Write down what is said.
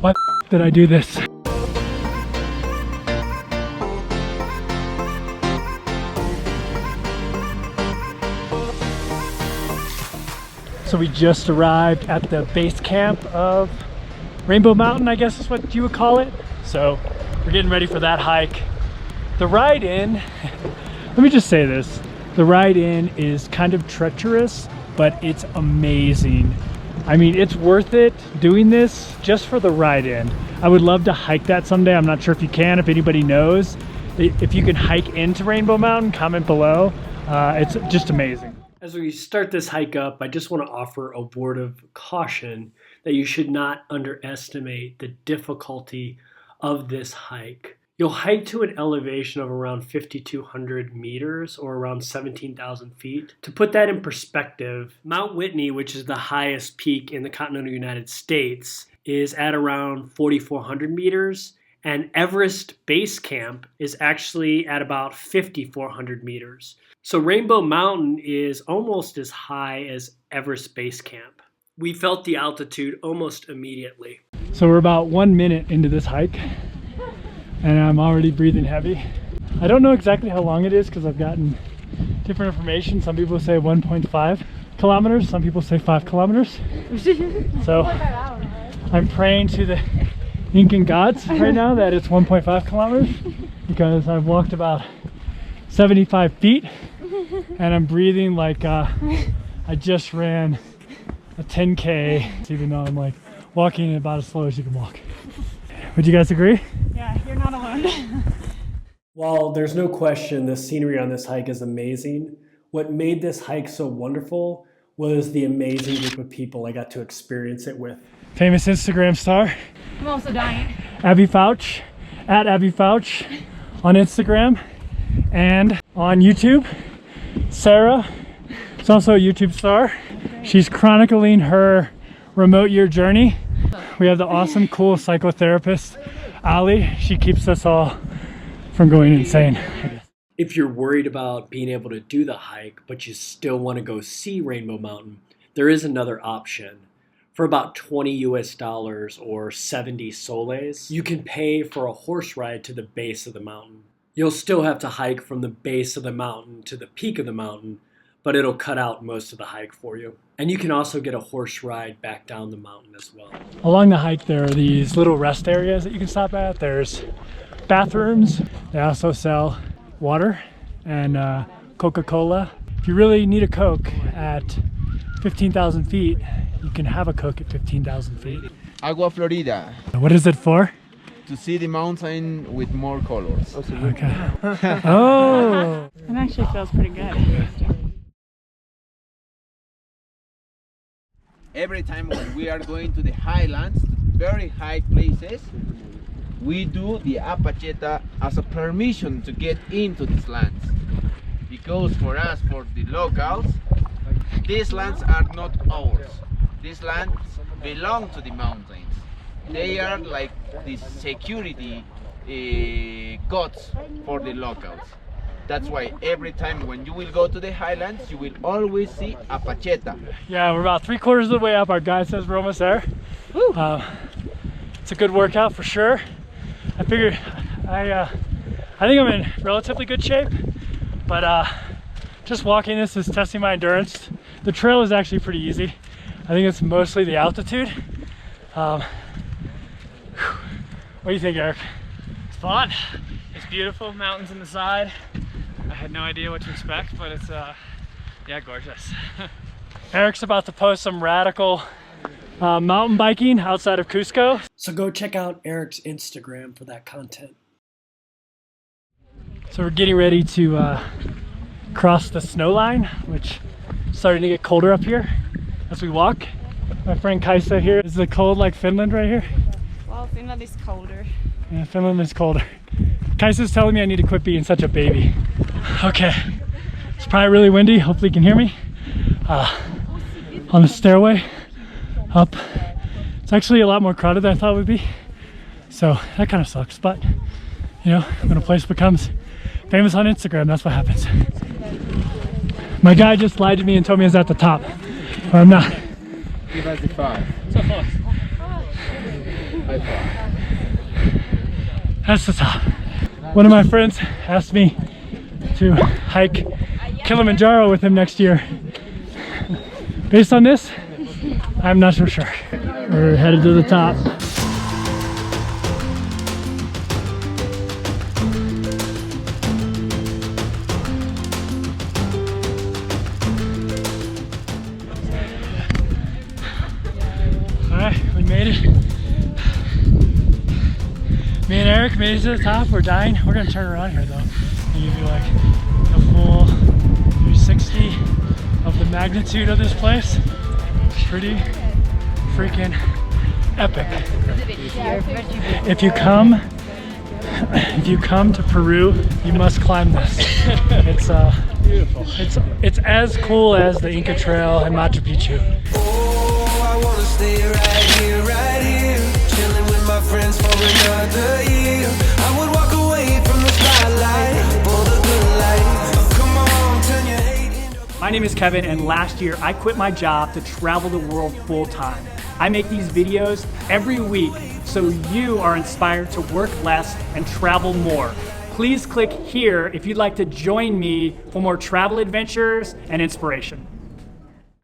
Why did I do this? So we just arrived at the base camp of Rainbow Mountain, I guess is what you would call it. So we're getting ready for that hike. The ride in, let me just say this, the ride in is kind of treacherous, but it's amazing. I mean, it's worth it doing this just for the ride in. I would love to hike that someday. I'm not sure if you can, if anybody knows. If you can hike into Rainbow Mountain, comment below. It's just amazing. As we start this hike up, I just want to offer a word of caution that you should not underestimate the difficulty of this hike. You'll hike to an elevation of around 5,200 meters or around 17,000 feet. To put that in perspective, Mount Whitney, which is the highest peak in the continental United States, is at around 4,400 meters, and Everest Base Camp is actually at about 5,400 meters. So Rainbow Mountain is almost as high as Everest Base Camp. We felt the altitude almost immediately. So we're about 1 minute into this hike, and I'm already breathing heavy. I don't know exactly how long it is because I've gotten different information. Some people say 1.5 kilometers, some people say 5 kilometers. So I'm praying to the Incan gods right now that it's 1.5 kilometers because I've walked about 75 feet and I'm breathing like I just ran a 10K, even though I'm like walking about as slow as you can walk. Would you guys agree? Yeah, you're not alone. While there's no question the scenery on this hike is amazing, what made this hike so wonderful was the amazing group of people I got to experience it with. Famous Instagram star. I'm also dying. Abby Fouch, at Abby Fouch on Instagram and on YouTube. Sarah is also a YouTube star. She's chronicling her remote year journey. We have the awesome, cool psychotherapist, Ali. She keeps us all from going insane. If you're worried about being able to do the hike, but you still want to go see Rainbow Mountain, there is another option. For about $20 US or 70 soles, you can pay for a horse ride to the base of the mountain. You'll still have to hike from the base of the mountain to the peak of the mountain, but it'll cut out most of the hike for you. And you can also get a horse ride back down the mountain as well. Along the hike, there are these little rest areas that you can stop at. There's bathrooms. They also sell water and Coca-Cola. If you really need a Coke at 15,000 feet, you can have a Coke at 15,000 feet. Agua Florida. What is it for? To see the mountain with more colors. Okay. Oh! It actually feels pretty good. Every time when we are going to the highlands, very high places, we do the apacheta as a permission to get into these lands. Because for us, for the locals, these lands are not ours. These lands belong to the mountains. They are like the security gods for the locals. That's why every time when you will go to the highlands, you will always see a pacheta. Yeah, we're about 3/4 of the way up. Our guide says we're almost there. It's a good workout for sure. I figured I think I'm in relatively good shape, but just walking this is testing my endurance. The trail is actually pretty easy. I think it's mostly the altitude. What do you think, Eric? It's fun. It's beautiful, mountains on the side. I had no idea what to expect, but it's yeah, gorgeous. Eric's about to post some radical mountain biking outside of Cusco. So go check out Eric's Instagram for that content. So we're getting ready to cross the snow line, which is starting to get colder up here as we walk. My friend Kaisa here. Is it cold like Finland right here? Well, Finland is colder. Yeah, Finland is colder. Kaisa's telling me I need to quit being such a baby. Okay, it's probably really windy. Hopefully you can hear me. On the stairway up. It's actually a lot more crowded than I thought it would be. So that kind of sucks, but you know, when a place becomes famous on Instagram, that's what happens. My guy just lied to me and told me I was at the top, but I'm not. Give us the 5. So close. High 5. That's the top. One of my friends asked me to hike Kilimanjaro with him next year. Based on this, I'm not so sure. We're headed to the top. Alright, we made it. Me and Eric made it to the top. We're dying. We're gonna turn around here though and give you like a full 360 of the magnitude of this place. Pretty freaking epic. If you come to Peru, you must climb this. It's beautiful. It's as cool as the Inca Trail and Machu Picchu. Oh, I wanna stay right here, chilling with my friends for another year. I would walk away from the spotlight for the good life. Oh, come on, turn your hate into... My name is Kevin, and last year I quit my job to travel the world full time. I make these videos every week so you are inspired to work less and travel more. Please click here if you'd like to join me for more travel adventures and inspiration.